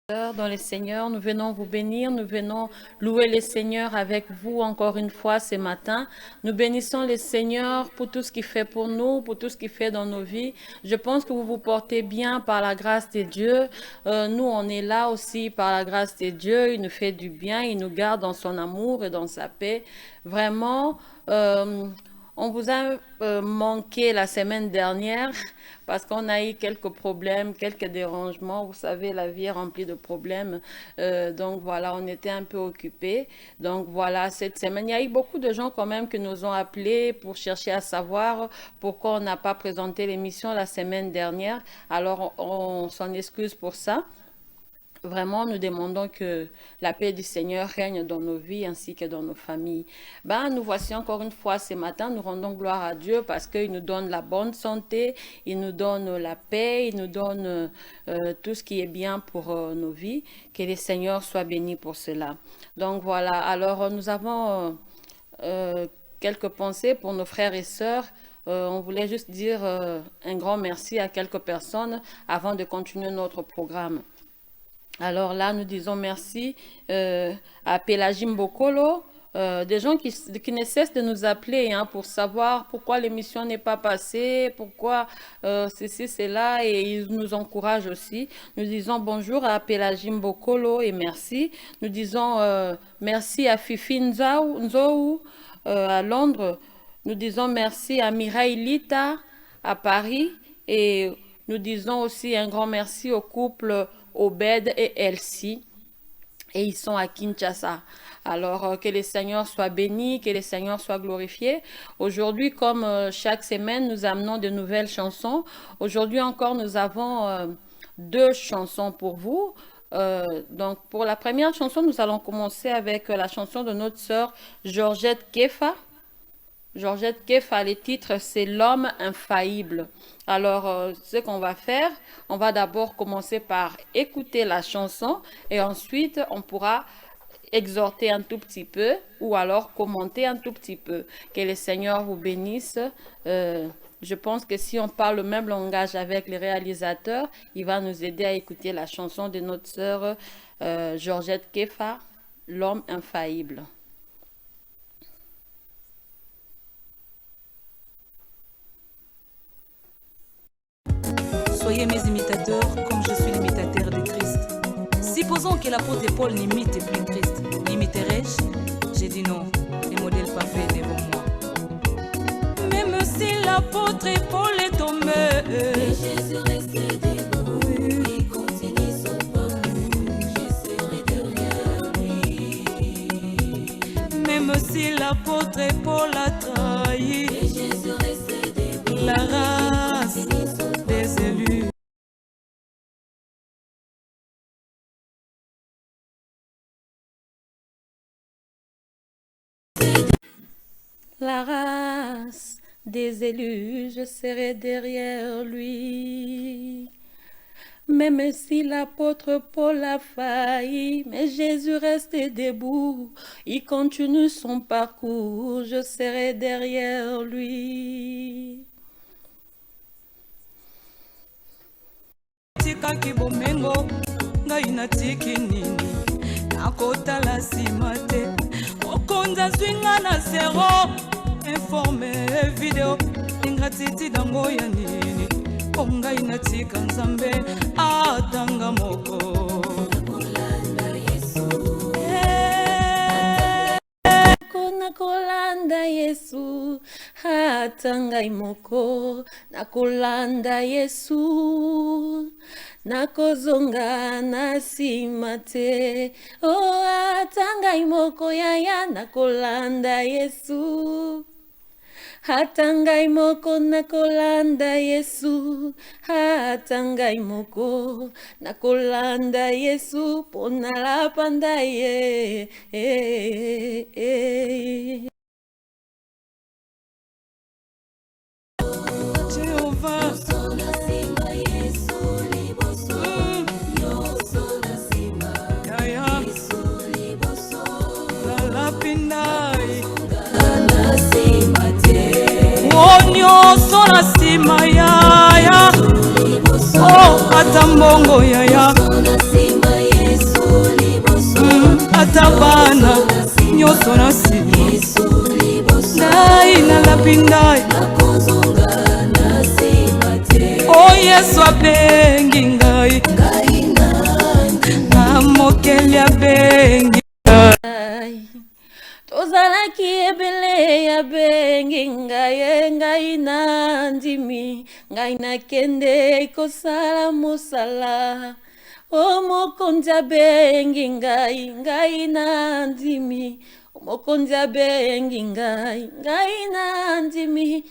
Dans le Seigneur, nous venons vous bénir, nous venons louer le Seigneur avec vous encore une fois ce matin. Nous bénissons le Seigneur pour tout ce qu'il fait pour nous, pour tout ce qu'il fait dans nos vies. Je pense que vous vous portez bien par la grâce de Dieu. Nous, on est là aussi par la grâce de Dieu. Il nous fait du bien, il nous garde dans son amour et dans sa paix. Vraiment, on vous a manqué la semaine dernière parce qu'on a eu quelques problèmes, quelques dérangements. Vous savez, la vie est remplie de problèmes. Donc voilà, on était un peu occupés. Donc voilà, cette semaine, il y a eu beaucoup de gens quand même qui nous ont appelés pour chercher à savoir pourquoi on n'a pas présenté l'émission la semaine dernière. Alors on s'en excuse pour ça. Vraiment, nous demandons que la paix du Seigneur règne dans nos vies ainsi que dans nos familles. Nous voici encore une fois ce matin. Nous rendons gloire à Dieu parce qu'il nous donne la bonne santé, il nous donne la paix, il nous donne tout ce qui est bien pour nos vies. Que le Seigneur soit béni pour cela. Donc voilà, alors nous avons quelques pensées pour nos frères et sœurs. On voulait juste dire un grand merci à quelques personnes avant de continuer notre programme. Alors là, nous disons merci à Pélagie Mbokolo, des gens qui ne cessent de nous appeler pour savoir pourquoi l'émission n'est pas passée, pourquoi ceci, cela, et ils nous encouragent aussi. Nous disons bonjour à Pélagie Mbokolo et merci. Nous disons merci à Fifi Nzou à Londres. Nous disons merci à Mireille Lita à Paris et nous disons aussi un grand merci au couple Obed et Elsie, et ils sont à Kinshasa. Alors, que le Seigneur soit béni, que le Seigneur soit glorifié. Aujourd'hui, comme chaque semaine, nous amenons de nouvelles chansons. Aujourd'hui encore, nous avons deux chansons pour vous. Donc, pour la première chanson, nous allons commencer avec la chanson de notre sœur Georgette Kefa. Georgette Kefa, le titre, c'est L'homme infaillible. Alors, ce qu'on va faire, on va d'abord commencer par écouter la chanson et ensuite, on pourra exhorter un tout petit peu ou alors commenter un tout petit peu. Que le Seigneur vous bénisse. Je pense que si on parle le même langage avec les réalisateurs, il va nous aider à écouter la chanson de notre sœur Georgette Kefa, L'homme infaillible. Soyez mes imitateurs comme je suis l'imitateur de Christ. Supposons que l'apôtre Paul n'imite plus Christ. L'imiterai-je? J'ai dit non, les modèles parfaits devant moi. Même si l'apôtre Paul est tombé, et Jésus reste debout, il continue son parcours, je serai derrière lui. Même si l'apôtre Paul a trahi, et Jésus reste debout, la race des élus. La race des élus, je serai derrière lui. Même si l'apôtre Paul a failli, mais Jésus reste debout. Il continue son parcours, je serai derrière lui. Tikaki bomengo, ngai natiki nini, nakotala nsima te. Okonza swinga na zero, informe video, ingratitude yango ya nini, po ngai natika nzambe atanga moko. Nakolanda Yesu, atanga imoko, nakolanda Yesu, nakozonga na nsima te. Oh, atanga imoko yaya, nakolanda Yesu. Hatangai moko nakolanda Yesu, hatangai moko nakolanda Yesu, pona la panda ye. Jehovah, kaya, la pindai. Nyonso na nsima yaya, oh ata mbongo yaya, ata bana nyonso na nsima ngai nalapi ngai o Yesu abengi ngai na mokeli abengi ngai tozalaki ebele ya bengi ngai ngai na ndimi ngai nakende kosala mosala o mokonzi abengi ngai ngai na ndimi mokonzi abengi ngai ngai na ndimi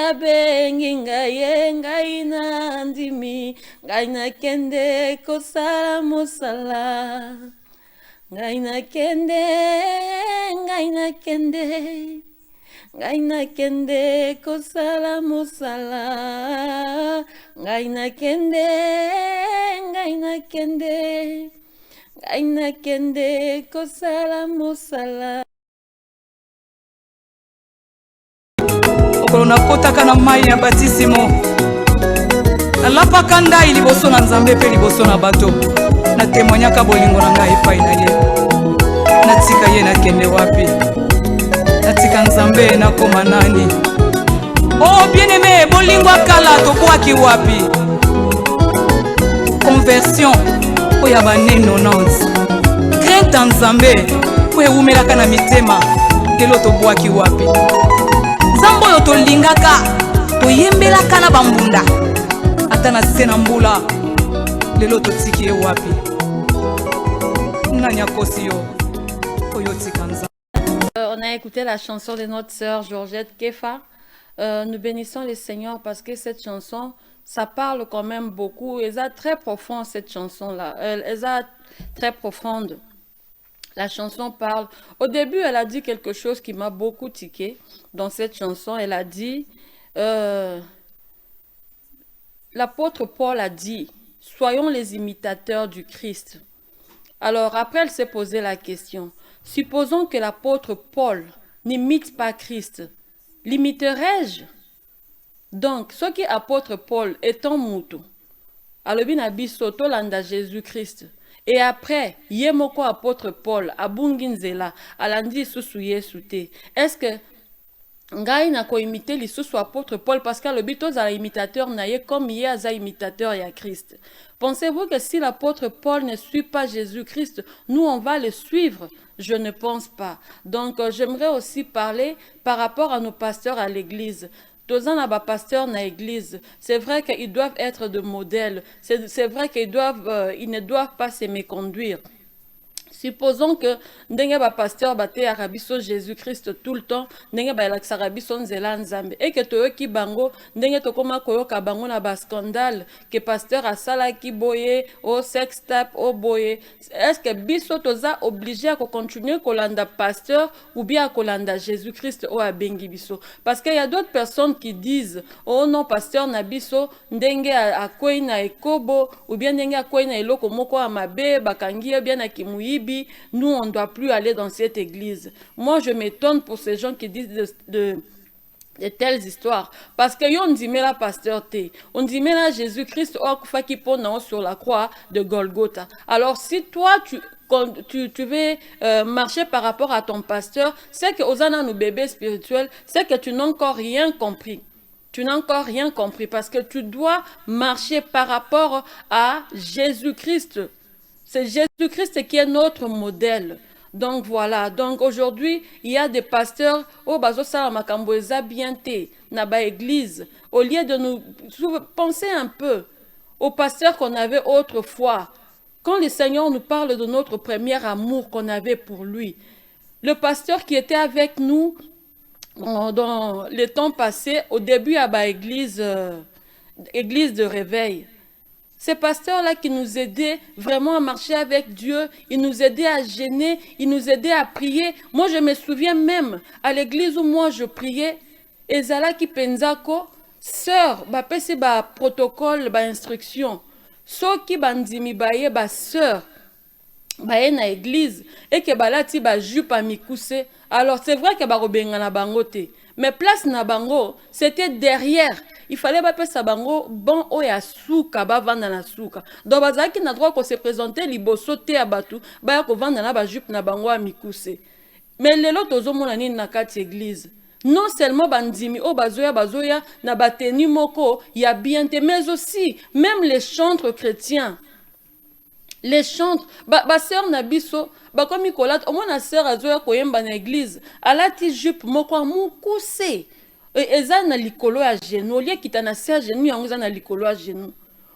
abengi ngai ngai na ndimi ngai nakende kosala mosala ngai nakende ngai nakende kosala mosala ngai nakende kosala mosala okolo nakotaka na mai ya batisimo nalapaka ndai liboso na Nzambe mpe liboso na bato natemwanyaka bolingo na ngai epai na ye natika ye nakende wapi natika Nzambe nakoma nani oh bien-aimé bolingo akala tobwaki wapi conversion oyo ya baneno 90 crainte ya Nzambe oyo ewumelaka na mitema lelo tobwaki wapi Nzambe oyo tolingaka toyembelaka na bambunda ata na se na mbula lelo totiki ye wapi nani akosi yo oyo tika Nzambe. On a écouté la chanson de notre sœur Georgette Kefa. Nous bénissons le Seigneur parce que cette chanson, ça parle quand même beaucoup. Elle est très profonde, cette chanson-là. Elle est très profonde. La chanson parle... Au début, elle a dit quelque chose qui m'a beaucoup tiqué dans cette chanson. Elle a dit... L'apôtre Paul a dit, soyons les imitateurs du Christ. Alors après, elle s'est posé la question. Supposons que l'apôtre Paul n'imite pas Christ. L'imiterai-je? Donc, ce qui est apôtre Paul étant moutou, alobina biso tolanda Jésus-Christ. Et après, yemoko apôtre Paul, abunginzela, alandi susu yesu te. Est-ce que ngai na ko imiter lisusu apôtre Paul parce que alobi tozala imitateur na ye comme ye aza imitateur ya Christ? Pensez-vous que si l'apôtre Paul ne suit pas Jésus-Christ, nous on va le suivre? Je ne pense pas. Donc j'aimerais aussi parler par rapport à nos pasteurs à l'église. Tozan na ba pasteur na église, c'est vrai qu'ils doivent être de modèles. C'est vrai qu'ils ne doivent pas se méconduire. Supposons que ndenge ba pasteur bate arabiso Jésus-Christ tout le temps, ndenge ba laksa arabiso nzela nzambe et que toyoki bango ndenge tokoma koyoka bango na ba scandale que pasteur asala ki boye au sex tape au boye. Est-ce que biso toza obligé à continuer kolanda pasteur ou bien à kolanda Jésus-Christ au abengi biso? Parce qu'il y a d'autres personnes qui disent oh non pasteur na biso ndenge akwei na ekobo ou bien ndenge akwei na eloko moko amabe bakangi bien na kimuyibi. Nous, on ne doit plus aller dans cette église. Moi, je m'étonne pour ces gens qui disent de telles histoires. Parce que on dit, mais la pasteur T, on dit, mais la Jésus-Christ, qui pone sur la croix de Golgotha. Alors, si toi, tu veux marcher par rapport à ton pasteur, c'est que Osana, nos bébés spirituels, c'est que tu n'as encore rien compris. Tu n'as encore rien compris parce que tu dois marcher par rapport à Jésus-Christ. C'est Jésus-Christ qui est notre modèle. Donc voilà, donc aujourd'hui, il y a des pasteurs, oh bazo sala makambo eza bien te, na ba église. Au lieu de nous penser un peu aux pasteurs qu'on avait autrefois, quand le Seigneur nous parle de notre premier amour qu'on avait pour lui, le pasteur qui était avec nous dans les temps passés, au début à ba église de réveil, ces pasteurs-là qui nous aidaient vraiment à marcher avec Dieu, ils nous aidaient à gêner, ils nous aidaient à prier. Moi, je me souviens même, à l'église où moi je priais, Ezala qui penzako, sœur, ba pese ba protocole, ba instruction, so qui bandimi baye ba sœur, baye na église, et que balati ba jupe à mikuse. Alors c'est vrai que ba robenga na bangote, mais place na bango, c'était derrière. il fallait bapesa bango bon oya suka bavanda na suka. Donc bazaki na droit ko se présenter liboso te ya batu baya ko vanda na ba jupe na bango ya mikuse. Mais lelo tozomona nini na kati église. Non seulement bandimi o bazoya na bateni moko ya bien te, mais aussi même les chantres chrétiens. Les chantres, sœur na biso, comme Nicolas, au moins la sœur azoya koyemba na église, alati jupe moko mukuse. Eza na likolo ya genou, lié kita na sœur genou yango eza na likolo ya genou.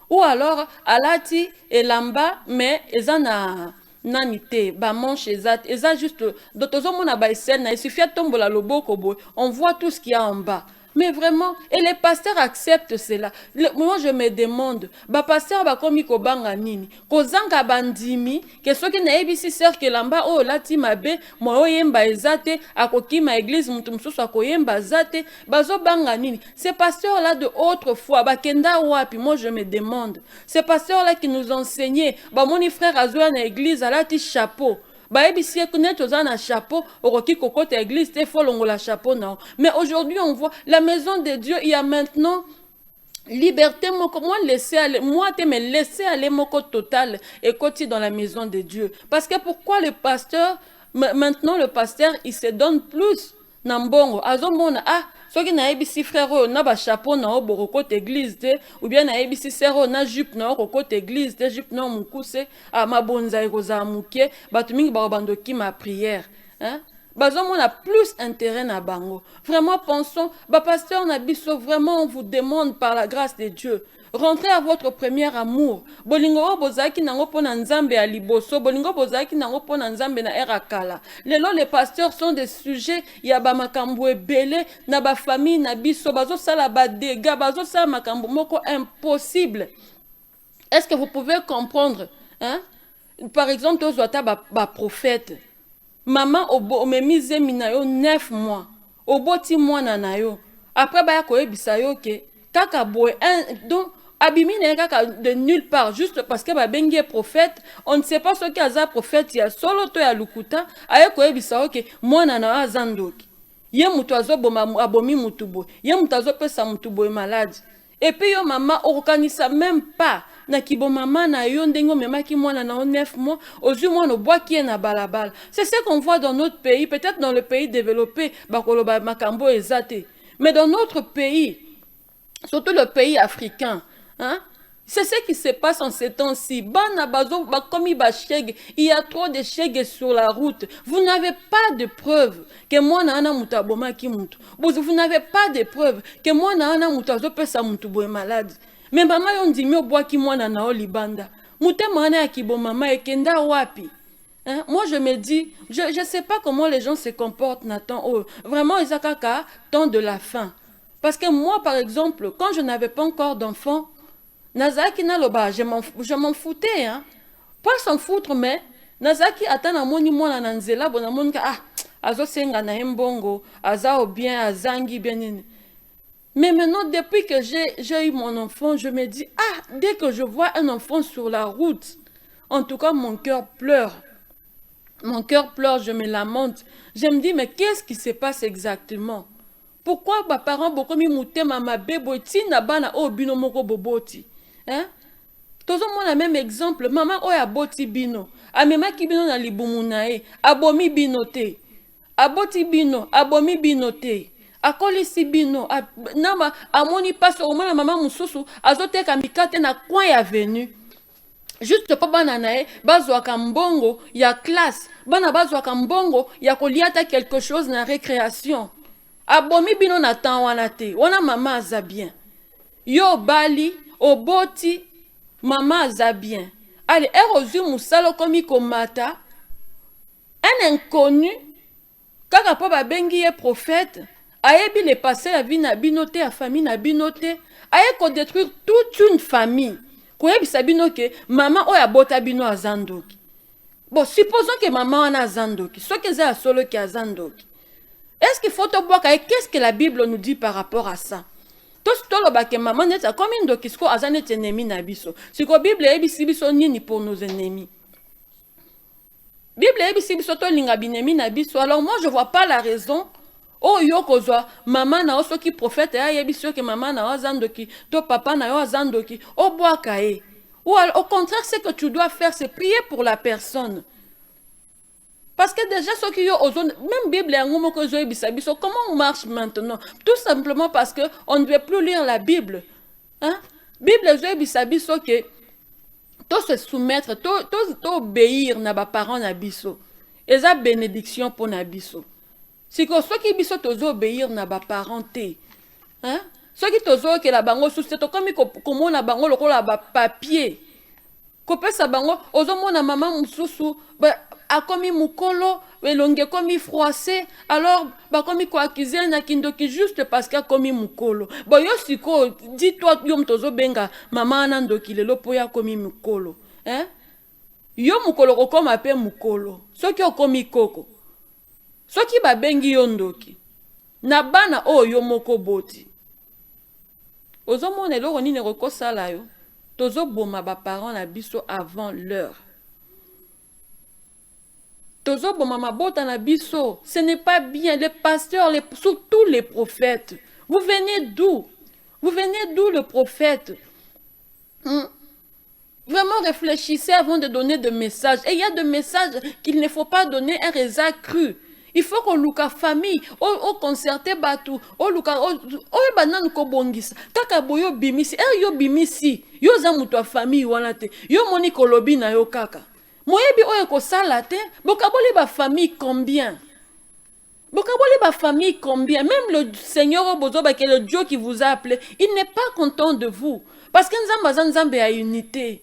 Ou alors alati elamba mais eza na nani te ba manche eza juste dotozo mona ba scène na il suffit tombola loboko boy, on voit tout ce qu'il y a en bas. Mais vraiment, et les pasteurs acceptent cela. Moi, je me demande, ba pasteur ba komi ko banga nini, ko zanga bandimi, que ceux qui na ebisi sœur que lamba oh lati mabe, mo yemba ezate, akoki ma église mutu mususu akoyemba zate, bazo banga nini. Ces pasteurs là de autrefois, ba kenda wapi, moi je me demande. Ces pasteurs là qui nous enseignaient, ba moni frère azoya na église alati chapeau. Baebisi connaître aux un chapeau, au côté église, il faut la chapeau non. Mais aujourd'hui, on voit la maison de Dieu, il y a maintenant liberté, moi laisser aller, moi te me laisser aller mon côté total et côté dans la maison de Dieu. Parce que pourquoi le pasteur, maintenant le pasteur, il se donne plus nambongo, azomona ah. Soki na ebisi frère na ba chapeau na oboro côté église te ou bien na ebisi sœur na jupe na côté église te jupe na mukuse a mabonza ekoza muke batu mingi ba bandoki ma prière hein bazomo na plus intérêt na bango. Vraiment pensons ba pasteur na biso vraiment on vous demande par la grâce de Dieu rentrez à votre premier amour. Bolingo bozaki nango pona nzambe ya liboso, bolingo bozaki nango pona nzambe na erakala. Lelo les pasteurs sont des sujets ya ba makambo ebele na ba famille na biso bazo sala ba dégâts, bazo sala makambo moko impossible. Est-ce que vous pouvez comprendre hein? Par exemple, tozwata ba prophète. Maman obo omemise minayo 9 mois. Oboti mwana na yo. Après ba ya koyebisa yo ke kaka boy donc abimi na kaka de nulle part juste parce que ba bengi prophète, on ne sait pas ce qu'il y a prophète ya solo to ya lukuta aye koyebisa ok mwana na azandoki. Ye mutu azoboma abomi mutu boy. Ye mutu azopesa mutu boy malade. Et puis yo maman okanisa même pas na kibo maman na yo ndengo memaki mwana na 9 mois ozu mwana bois qui est na balabala. C'est ce qu'on voit dans notre pays, peut-être dans le pays développé bakoloba makambo ezate. Mais dans notre pays, surtout le pays africain, hein, c'est ce qui se passe en ces temps-ci. Il y a trop de chègues sur la route. Vous n'avez pas de preuves que moi na mutaboma ki mutu. Vous n'avez pas de preuves que moi na mutazo pesa mutu boy malade. Mais maman yon dit mi bois ki moi na o libanda. Mute mana ki bo mama ekenda wapi. Hein? Moi, je me dis, je ne sais pas comment les gens se comportent, Nathan. Oh, vraiment, ils ont tant de la faim. Parce que moi, par exemple, quand je n'avais pas encore d'enfant, Nazaki Naloba, je m'en foutais. Hein? Pas s'en foutre, mais Nazaki attend à mon niveau na nanzela, bon, mon ah, azo senga na mbongo, azao bien, azangi bien. Mais maintenant, depuis que j'ai eu mon enfant, je me dis, ah, dès que je vois un enfant sur la route, en tout cas, mon cœur pleure. Mon cœur pleure, je me lamente. Je me dis, mais qu'est-ce qui se passe exactement? Pourquoi mes parents beaucoup mouté mama beboti na bana o bino moko boboti? Hein? Tozo mon même exemple, maman o ya boti bino. Amema ki bino na libumu nae, abomi bino te. Aboti bino, abomi bino te. Akolisi bino, nama amoni passe au moins maman mususu azote kamikate na coin ya venu. Juste pas bananae, bazwa kambongo ya classe, bana bazwa kambongo ya koliata quelque chose na récréation. Abomi bino na tan wana te, wana mama aza bien. Yo bali, oboti, mama aza bien. Allez, erozu musalo komi komata, un inconnu, kaka po ba bengi ye prophète, ayebi le passé la vie na binote, la famille na binote, aye ko détruire toute une famille. Koyebisa bino ke maman oya bota bino azandoki. Bon, supposons que maman en azandoki, ce que c'est solo qui azandoki. Est-ce qu'il faut te voir qu'est-ce que la Bible nous dit par rapport à ça? Tout ce que maman n'est pas comme une dokisko azanet ennemi na biso. Si la Bible est biso nini pour nos ennemis. Bible est biso to linga binemi na biso. Alors moi je vois pas la raison Oh yo kozwa maman na oso ki prophète ya yebiso que maman na azandoki to papa na yo azandoki o boaka e. Ou au contraire, ce que tu dois faire, c'est prier pour la personne. Parce que déjà, ceux qui ont même Bible, comment on marche maintenant? Tout simplement parce qu'on ne veut plus lire la Bible. Hein? Bible, que tout se soumettre, tout obéir à nos parents na biso. Et ça, bénédiction pour na biso. Si ceux qui biso tous obéir à nos parents, hein? Ceux qui tozo que la bango sous c'est comme comment la bango le la papier. Kopé sa bango ozo mona maman mususu ba akomi mukolo elonge komi froissé alors ba komi ko accuser na kindoki juste parce qu'a komi mukolo. Ba yo siko dis-toi yo mtozo benga maman na ndoki lelo po ya komi mukolo. Hein? Yo mukolo ko koma pe mukolo. Soki okomi koko. Soki ba bengi yo ndoki. Na bana o yo moko boti. Ozo mona eloko nini rekosala yo tozo boma ba parents na biso avant l'heure. Tozo boma mabota na biso, ce n'est pas bien. Les pasteurs, surtout les prophètes. Vous venez d'où? Vous venez d'où le prophète? Vraiment réfléchissez avant de donner des messages. Et il y a des messages qu'il ne faut pas donner un résa cru. Il faut que luka famille o concerté batu o luka o banan ko bongisa kaka boyo bimisi yo bimisi yo za muto famille wana te yo moni kolobi na yo kaka moyebi oyo ko sala te bokaboli ba famille combien même le Seigneur Bozoba qui est le Dieu qui vous a appelé il n'est pas content de vous parce que nzamba a unité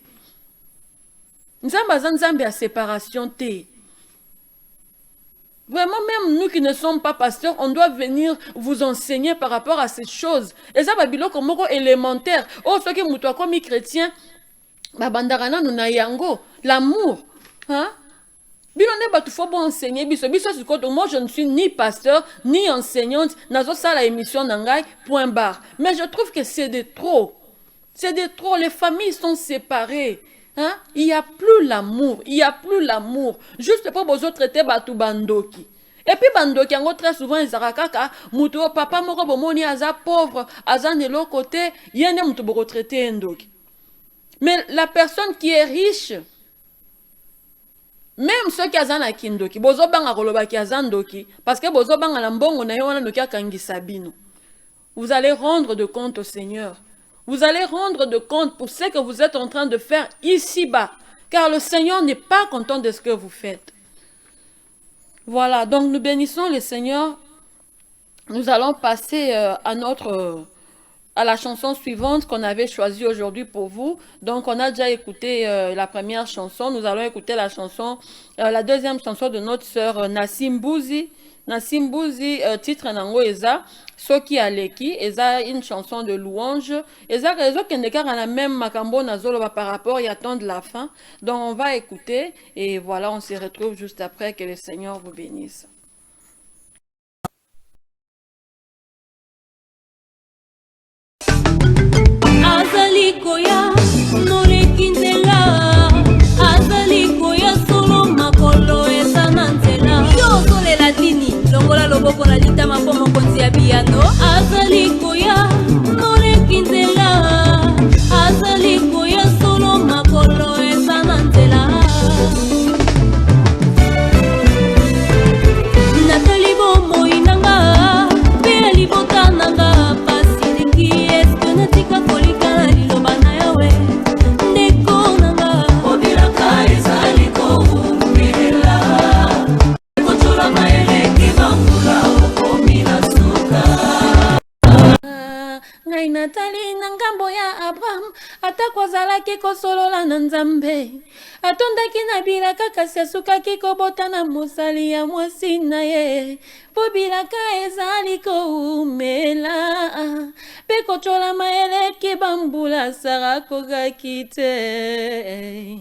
nzamba a séparation te. Vraiment, même nous qui ne sommes pas pasteurs, on doit venir vous enseigner par rapport à ces choses. Et ça, babilo comme élémentaire. Oh, ce qui est comme chrétien, babandarana nous na yango, l'amour. Hein? Bilone batu faut bon enseigner biso moi je ne suis ni pasteur ni enseignante nazo sala émission nangai point barre. Mais je trouve que c'est de trop. C'est de trop, les familles sont séparées. Hein? Il n'y a plus l'amour, Juste pour vous traiter batu bandoki. Et puis bandoki, très souvent, ils arakaka, muto papa moko bomoni aza pauvre, aza de l'autre côté, yene muto bo retraité ndoki. Mais la personne qui est riche, même ceux qui azan na kindoki, bozo banga koloba ki azan doki, parce que bozo banga na mbongo na yo wana noki akangi sabino. Vous allez rendre de compte au Seigneur. Vous allez rendre de compte pour ce que vous êtes en train de faire ici-bas. Car le Seigneur n'est pas content de ce que vous faites. Voilà, donc nous bénissons le Seigneur. Nous allons passer à la chanson suivante qu'on avait choisie aujourd'hui pour vous. Donc on a déjà écouté la première chanson. Nous allons écouter la deuxième chanson de notre sœur Nassim Bouzi. Nassim Bouzi, titre nango eza Soki Aleki, eza une chanson de louange. Eza réseau qui n'est qu'à la même makambo nazolo par rapport y attend de la fin. Donc on va écouter et voilà, on se retrouve juste après. Que le Seigneur vous bénisse. Azali koya norekinzela azali koya solo makolo esananzela yo solela dini longola loboko na litama po mokonzi ya biyano azali koya norekinzela azali koya solo makolo esananzela natali bomoi nanga pe libota nanga pasilingi eske natika kolika na liloba na yawe ndeko nanga obilaka ezali koumela kotola maeleki bambula okomila suka ngai natali na ngambo ya Abraham atako azalaki kosolola na Nzambe atondaki na bilaka kasi asukaki kobota na mosali ya mwasi na ye po bilaka ezali koumela mpe kotola maeleki bambula Sara kokaki te.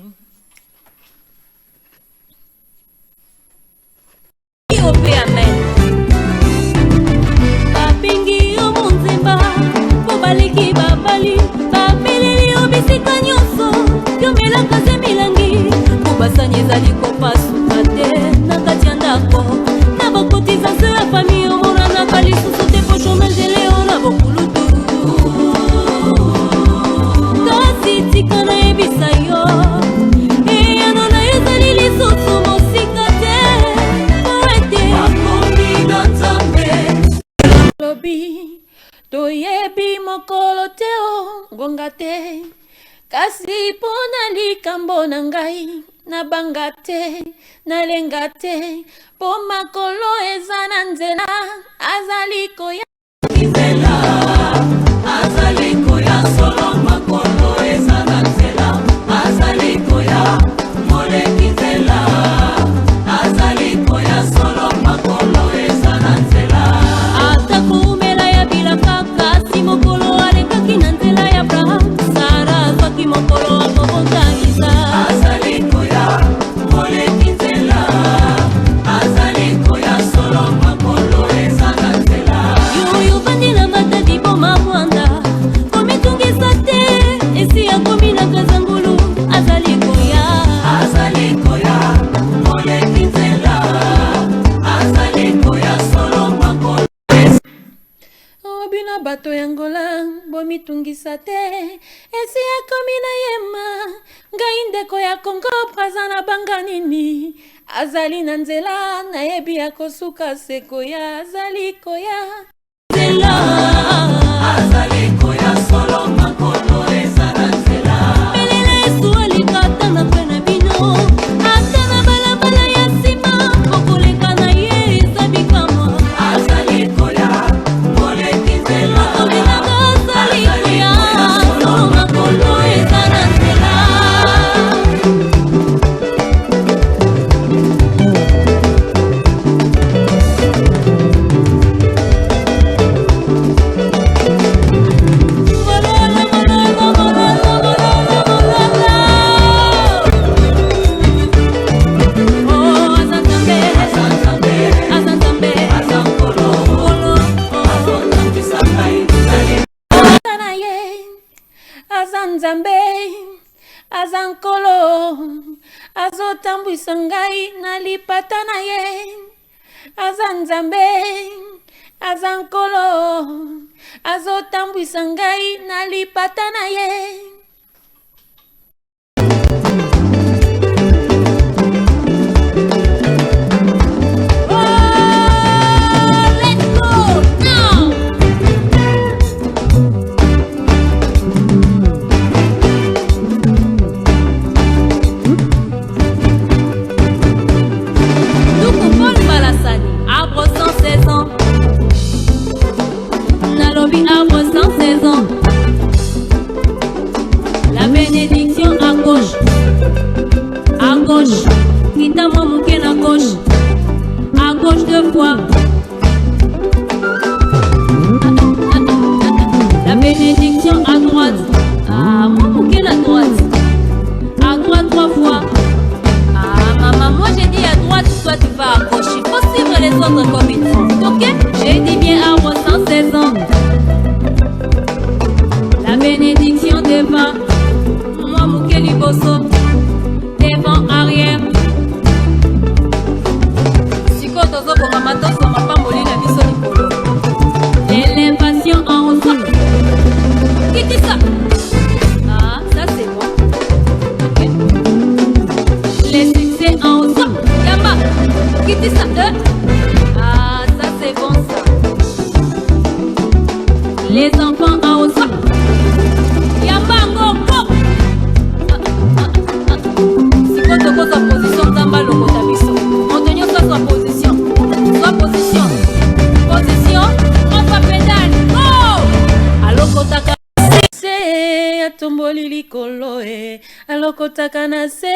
amen babingi yo monzemba po baleki babali babeleli yo bisika nyonso yomelaka ze milangi po basani ezali kopasuka te na kati ya ndako na bakotizanso ya fami omona na ngonga te kasi pona likambo na ngai nabanga te nalenga te po makolo eza na nzela azali koya nzela azali koya solo makolo eza na nzela azali koya moleki nzela azali koya solo makolo eza na nzela ata kumela ya bilaka kasi mokolo alekaki na nzela ya Abraham Sara azwaki mokolo akobotangisa azali koya moleki nzela azali koya solo makolo eza na nzela yoyo bandi na matadi boma mwanda komitungisa te esi akomi na kazangulu azali koya moleki nzela azali koya solo makolo bino bato ya ngola bomitungisa te esi akomi na yema ngai ndeko ya Kongo Braza na banga nini azali na nzela nayebi ya kosuka sekoya azali koya nzela azali koya solo makolo eza na nzela belela Yesu alikata na mpe na bino ata na balabala ya nsima okoleka na ye eza bikamwa azali koya moleki nzela azali koya solo makolo eza na nzela Nzambe azankolo azotambwisa ngai na lipata na ye azanzambe azankolo azotambwisa ngai na lipata na ye arbre sans saison. La bénédiction à gauche, quitte-moi mon pied à gauche deux fois. La bénédiction à droite, ah moi mon pied à droite trois fois. Ah maman, moi j'ai dit à droite, toi tu vas à gauche. Il faut suivre les autres comme il faut, ok? J'ai dit bien arbre sans saison. La bénédiction devant, moi Moukeli Bosso, devant arrière. Siko tozo pour ma tozo ma pamboli na biso likolo. L'élévation en haut. Qui dit ça? Ah, ça c'est bon. Ok. Les succès en haut. Yamba. Qui dit ça? Ah, ça c'est bon ça. Les enfants en haut. Sa position Zamba lokota biso. Montenyo sa position. On va pédale. Oh! Alokota se atomboli likolo e. Alokota kana se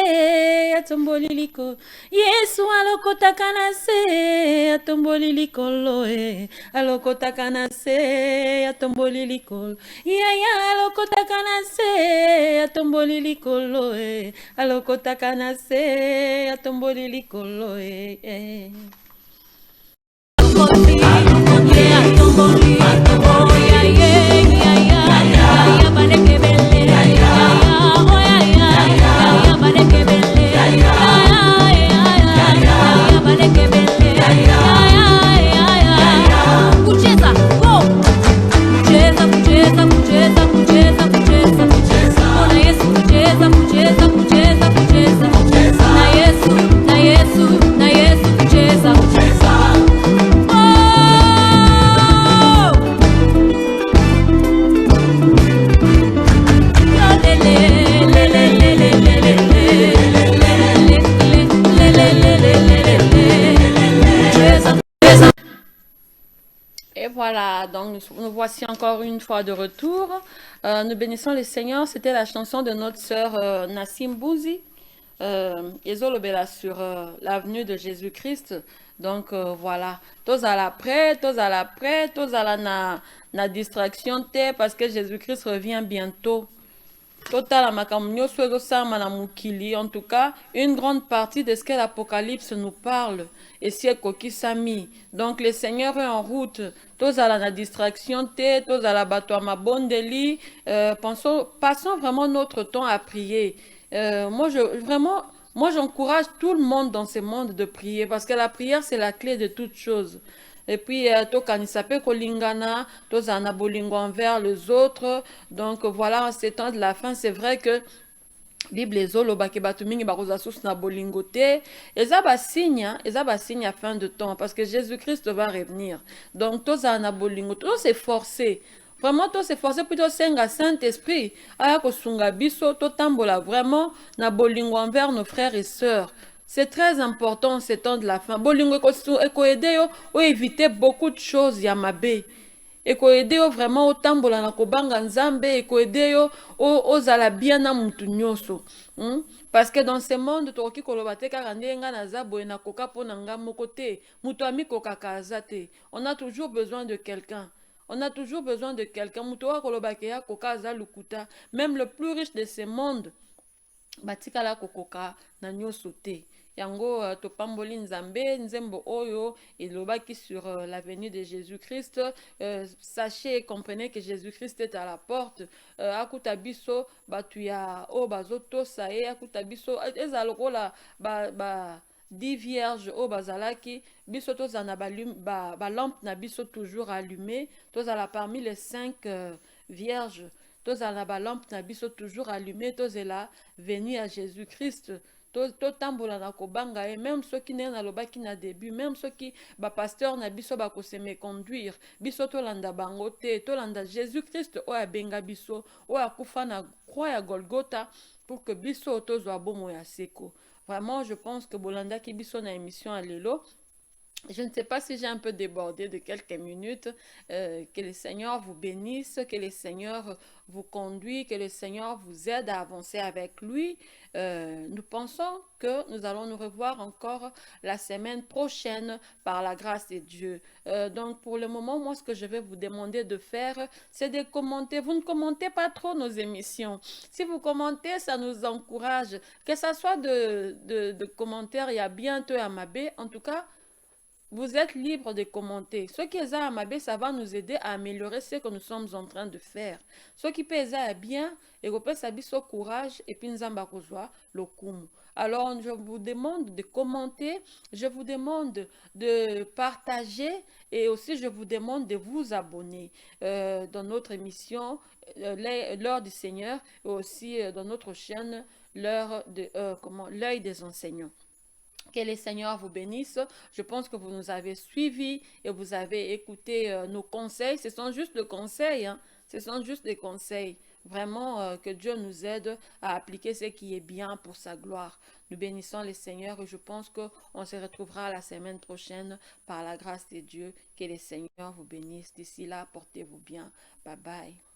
atomboli likolo. Yesu alokota kana se atomboli likolo e. Alokota kana se atomboli likolo. Yaya alokota kana se atomboli likolo e. Alokota kana se atomboli likolo e. Na Yesu, kucheza donc nous voici encore une fois de retour. Nous bénissons le Seigneur. C'était la chanson de notre sœur Nassim Bouzi. Ezolobela sur l'avenue de Jésus-Christ. Donc voilà. Tous à la près, tous à la distraction, parce que Jésus-Christ revient bientôt. Total en tout cas, une grande partie de ce que l'Apocalypse nous parle. Et si Sami. Donc le Seigneur est en route. Tous à la distraction, tous à la bateau ma bonne délit. Passons vraiment notre temps à prier. Moi, j'encourage tout le monde dans ce monde de prier parce que la prière, c'est la clé de toute chose. Et puis, tokanisa kolingana, tozana bolingo envers les autres. Donc, voilà, en ces temps de la fin, c'est vrai que Bible ezoloba ke bato mingi bakoza susu na bolingo te. Eza ba signe à fin de temps parce que Jésus-Christ va revenir. Donc, tozana na bolingo, tous s'efforcer. Vraiment, tous s'efforcer plutôt senga Saint-Esprit. Aya kosunga biso, totambola vraiment na bolingo envers nos frères et sœurs. C'est très important ce temps de la fin. Bolingo eko aider yo ou éviter beaucoup de choses yamabe. Eko aider yo vraiment au tambola na kobanga nzambe, eko aider yo ozala bien na mutu nyoso. Parce que dans ce monde toki koloba te kaka ndenga na zabo na koka pona nga moko te, mutu ami koka kaza te. On a toujours besoin de quelqu'un. On a toujours besoin de quelqu'un. Mutu wa koloba ke ya koka za lukuta. Même le plus riche de ce monde batika la kokoka na nyoso te. Yango topamboli nzambe nzembo oyo elobaki sur l'avenue de Jésus-Christ. Sachez et comprenez que Jésus-Christ est à la porte. Akuta biso batuya o bazoto sae akuta biso ezalokola ba 10 vierges au bazalaki biso tozana ba lampe na biso toujours allumée. Tozala parmi les 5 vierges. Tozala ba lampe na biso toujours allumée. Tozela venu à Jésus-Christ. Totambola na kobanga et même ceux qui n'en alobaki na début, même ceux qui ba pasteur na biso ba ko se méconduire, biso tolanda bango te, tolanda Jésus-Christ o abenga biso, o akufa na croix ya Golgotha pour que biso tozwa bomo ya seko. Vraiment, je pense que bolanda ki biso na émission à lelo. Je ne sais pas si j'ai un peu débordé de quelques minutes. Que le Seigneur vous bénisse, que le Seigneur vous conduit, que le Seigneur vous aide à avancer avec lui. Nous pensons que nous allons nous revoir encore la semaine prochaine par la grâce de Dieu. Donc pour le moment, moi ce que je vais vous demander de faire, c'est de commenter. Vous ne commentez pas trop nos émissions. Si vous commentez, ça nous encourage. Que ça soit de commentaires, il y a bientôt à Mabé. En tout cas, vous êtes libre de commenter. Ce qui est à Mabé, ça va nous aider à améliorer ce que nous sommes en train de faire. Ce qui peut être bien, et peut s'abisso courage, et puis nzamba kozwa le kumu. Alors, je vous demande de commenter, je vous demande de partager, et aussi je vous demande de vous abonner dans notre émission, l'heure du Seigneur, et aussi dans notre chaîne, l'œil des enseignants. Que le Seigneur vous bénisse. Je pense que vous nous avez suivis et vous avez écouté nos conseils. Ce sont juste des conseils. Hein? Ce sont juste des conseils. Vraiment, que Dieu nous aide à appliquer ce qui est bien pour sa gloire. Nous bénissons le Seigneur et je pense qu'on se retrouvera la semaine prochaine par la grâce de Dieu. Que le Seigneur vous bénisse. D'ici là, portez-vous bien. Bye bye.